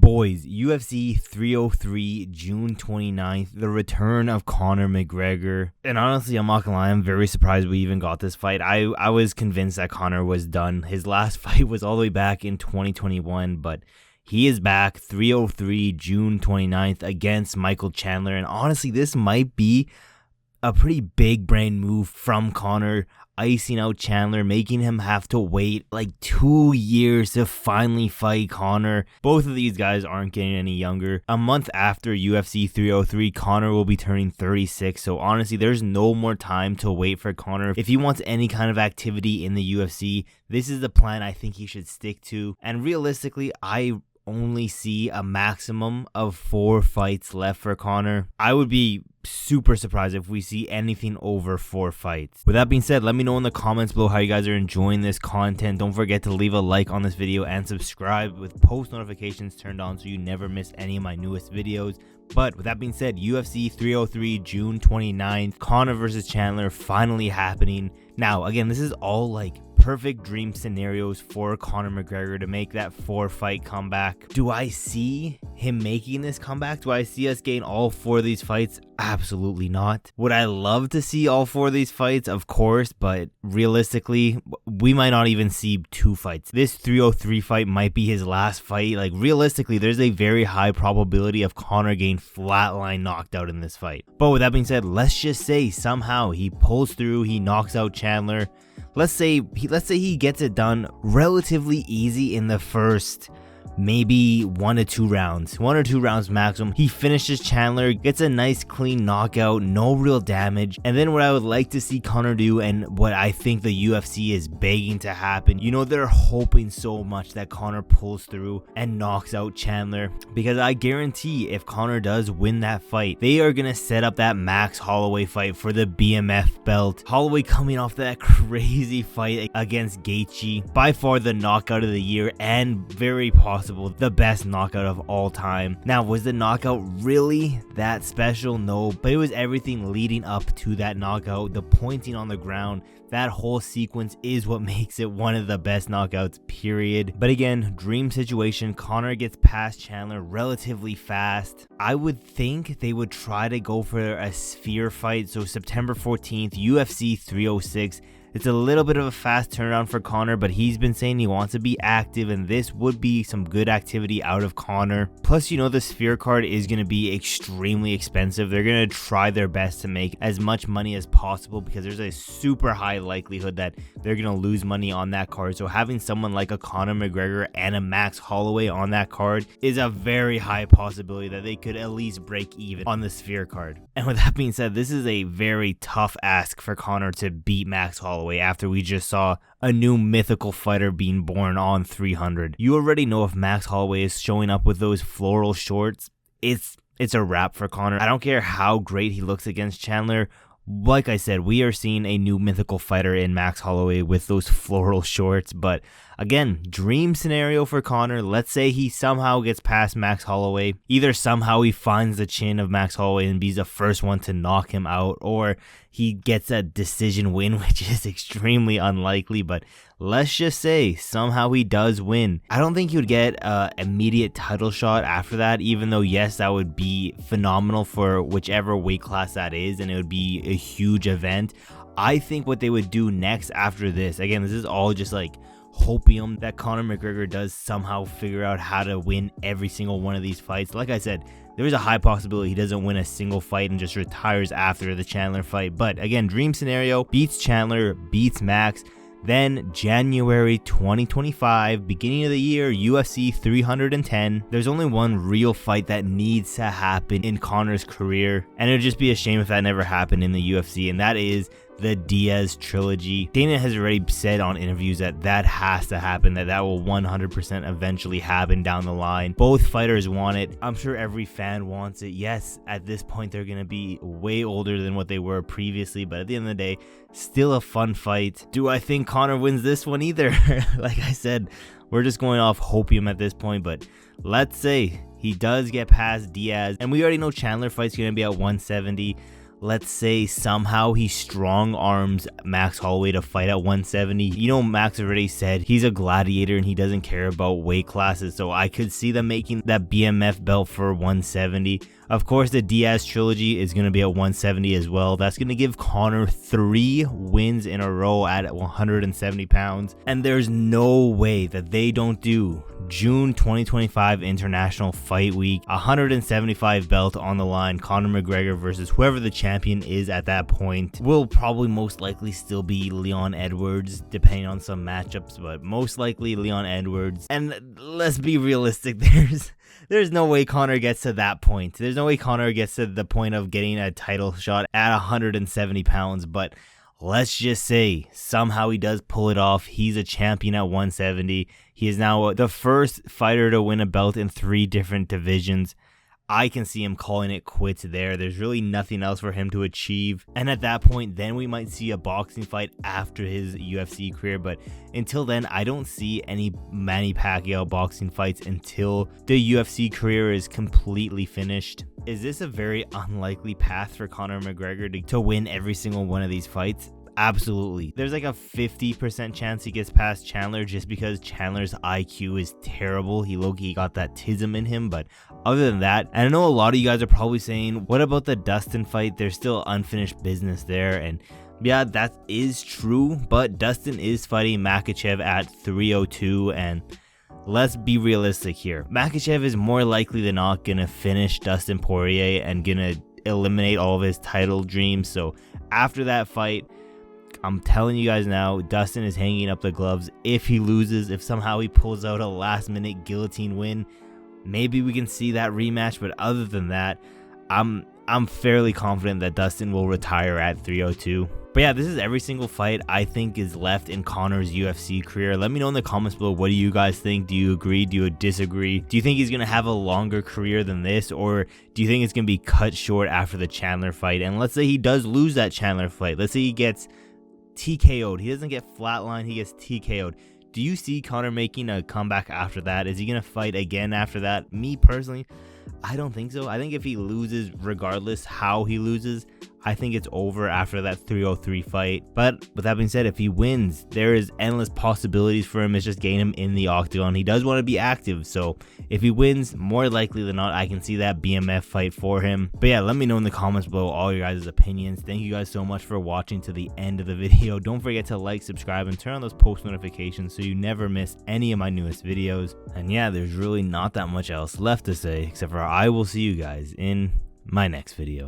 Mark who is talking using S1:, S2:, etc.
S1: Boys, UFC 303, June 29th, the return of Conor McGregor. And honestly, I'm not gonna lie, I'm very surprised we even got this fight. I was convinced that Conor was done. His last fight was all the way back in 2021, but he is back, 303, June 29th, against Michael Chandler. And honestly, this might be a pretty big brain move from Conor, icing out Chandler, making him have to wait like 2 years to finally fight Conor. Both of these guys aren't getting any younger. A month after UFC 303, Conor will be turning 36. So honestly, there's no more time to wait for Conor. If he wants any kind of activity in the UFC, this is the plan I think he should stick to. And realistically, I only see a maximum of 4 fights left for Conor. I would be super surprised if we see anything over 4 fights. With that being said, let me know in the comments below how you guys are enjoying this content. Don't forget to leave a like on this video and subscribe with post notifications turned on so you never miss any of my newest videos. But with that being said, UFC 303, June 29th, Conor versus Chandler finally happening. Now, again, this is all like perfect dream scenarios for Conor McGregor to make that 4-fight comeback. Do I see him making this comeback? Do I see us getting all 4 of these fights? Absolutely not. Would I love to see all 4 of these fights? Of course, but realistically, we might not even see 2 fights. This 303 fight might be his last fight. Like, realistically, there's a very high probability of Conor getting flatline knocked out in this fight. But with that being said, let's just say somehow he pulls through, he knocks out Chandler. Let's say he gets it done relatively easy in the first maybe 1 to 2 rounds. 1 or 2 rounds maximum. He finishes Chandler, gets a nice clean knockout, no real damage. And then what I would like to see Conor do, and what I think the UFC is begging to happen, you know, they're hoping so much that Conor pulls through and knocks out Chandler, because I guarantee if Conor does win that fight, they are gonna set up that Max Holloway fight for the BMF belt. Holloway coming off that crazy fight against Gaethje, by far the knockout of the year and very possible the best knockout of all time. Now, was the knockout really that special? No, but it was everything leading up to that knockout. The pointing on the ground, that whole sequence is what makes it one of the best knockouts, period. But again, dream situation. Conor gets past Chandler relatively fast. I would think they would try to go for a sphere fight. So September 14th, UFC 306. It's a little bit of a fast turnaround for Conor, but he's been saying he wants to be active, and this would be some good activity out of Conor. Plus, you know, the sphere card is going to be extremely expensive. They're going to try their best to make as much money as possible, because there's a super high likelihood that they're going to lose money on that card. So having someone like a Conor McGregor and a Max Holloway on that card is a very high possibility that they could at least break even on the sphere card. And with that being said, this is a very tough ask for Conor to beat Max Holloway after we just saw a new mythical fighter being born on 300. You already know if Max Holloway is showing up with those floral shorts, it's a wrap for Conor. I don't care how great he looks against Chandler. Like I said, we are seeing a new mythical fighter in Max Holloway with those floral shorts. But again, dream scenario for Conor. Let's say he somehow gets past Max Holloway. Either somehow he finds the chin of Max Holloway and be the first one to knock him out, or he gets a decision win, which is extremely unlikely. But let's just say somehow he does win. I don't think he would get an immediate title shot after that, even though yes, that would be phenomenal for whichever weight class that is, and it would be a huge event. I think what they would do next after this, again, this is all just like hopium, that Conor McGregor does somehow figure out how to win every single one of these fights. Like I said, there's a high possibility he doesn't win a single fight and just retires after the Chandler fight. But again, dream scenario, beats Chandler, beats Max. Then January 2025, beginning of the year, UFC 310. There's only one real fight that needs to happen in Conor's career, and it would just be a shame if that never happened in the UFC, and that is the Diaz trilogy. Dana has already said on interviews that has to happen, that will 100% eventually happen down the line. Both fighters want it. I'm sure every fan wants it. Yes, at this point they're going to be way older than what they were previously, but at the end of the day, still a fun fight. Do I think Conor wins this one either? Like I said, we're just going off hopium at this point, but let's say he does get past Diaz, and we already know Chandler fight's going to be at 170. let's say somehow he strong arms Max Holloway to fight at 170. You know, Max already said he's a gladiator and he doesn't care about weight classes, so I could see them making that BMF belt for 170. Of course, the Diaz trilogy is going to be at 170 as well. That's going to give Conor 3 wins in a row at 170 pounds. And there's no way that they don't do June 2025 International Fight Week, 175 belt on the line, Conor McGregor versus whoever the champion is at that point. Will probably most likely still be Leon Edwards, depending on some matchups, but most likely Leon Edwards. And let's be realistic, there's no way Conor gets to that point. There's no way Conor gets to the point of getting a title shot at 170 pounds, but let's just say somehow he does pull it off. He's a champion at 170. He is now the first fighter to win a belt in 3 different divisions. I can see him calling it quits there. There's really nothing else for him to achieve. And at that point, then we might see a boxing fight after his UFC career. But until then, I don't see any Manny Pacquiao boxing fights until the UFC career is completely finished. Is this a very unlikely path for Conor McGregor to win every single one of these fights? Absolutely. There's like a 50% chance he gets past Chandler just because Chandler's IQ is terrible. He low-key got that tism in him, but other than that, and I know a lot of you guys are probably saying, what about the Dustin fight? There's still unfinished business there, and yeah, that is true, but Dustin is fighting Makhachev at 302, and let's be realistic here. Makhachev is more likely than not gonna finish Dustin Poirier and gonna eliminate all of his title dreams, so after that fight, I'm telling you guys now, Dustin is hanging up the gloves. If he loses, if somehow he pulls out a last-minute guillotine win, maybe we can see that rematch. But other than that, I'm fairly confident that Dustin will retire at 302. But yeah, this is every single fight I think is left in Conor's UFC career. Let me know in the comments below, what do you guys think? Do you agree? Do you disagree? Do you think he's going to have a longer career than this? Or do you think it's going to be cut short after the Chandler fight? And let's say he does lose that Chandler fight. Let's say he gets TKO'd. He doesn't get flatlined, he gets TKO'd. Do you see Conor making a comeback after that? Is he going to fight again after that? Me personally, I don't think so. I think if he loses, regardless how he loses, I think it's over after that 303 fight. But with that being said, if he wins, there is endless possibilities for him. It's just getting him in the octagon. He does want to be active, so if he wins, more likely than not, I can see that BMF fight for him. But yeah, let me know in the comments below all your guys' opinions. Thank you guys so much for watching to the end of the video. Don't forget to like, subscribe, and turn on those post notifications so you never miss any of my newest videos. And yeah, there's really not that much else left to say, except for I will see you guys in my next video.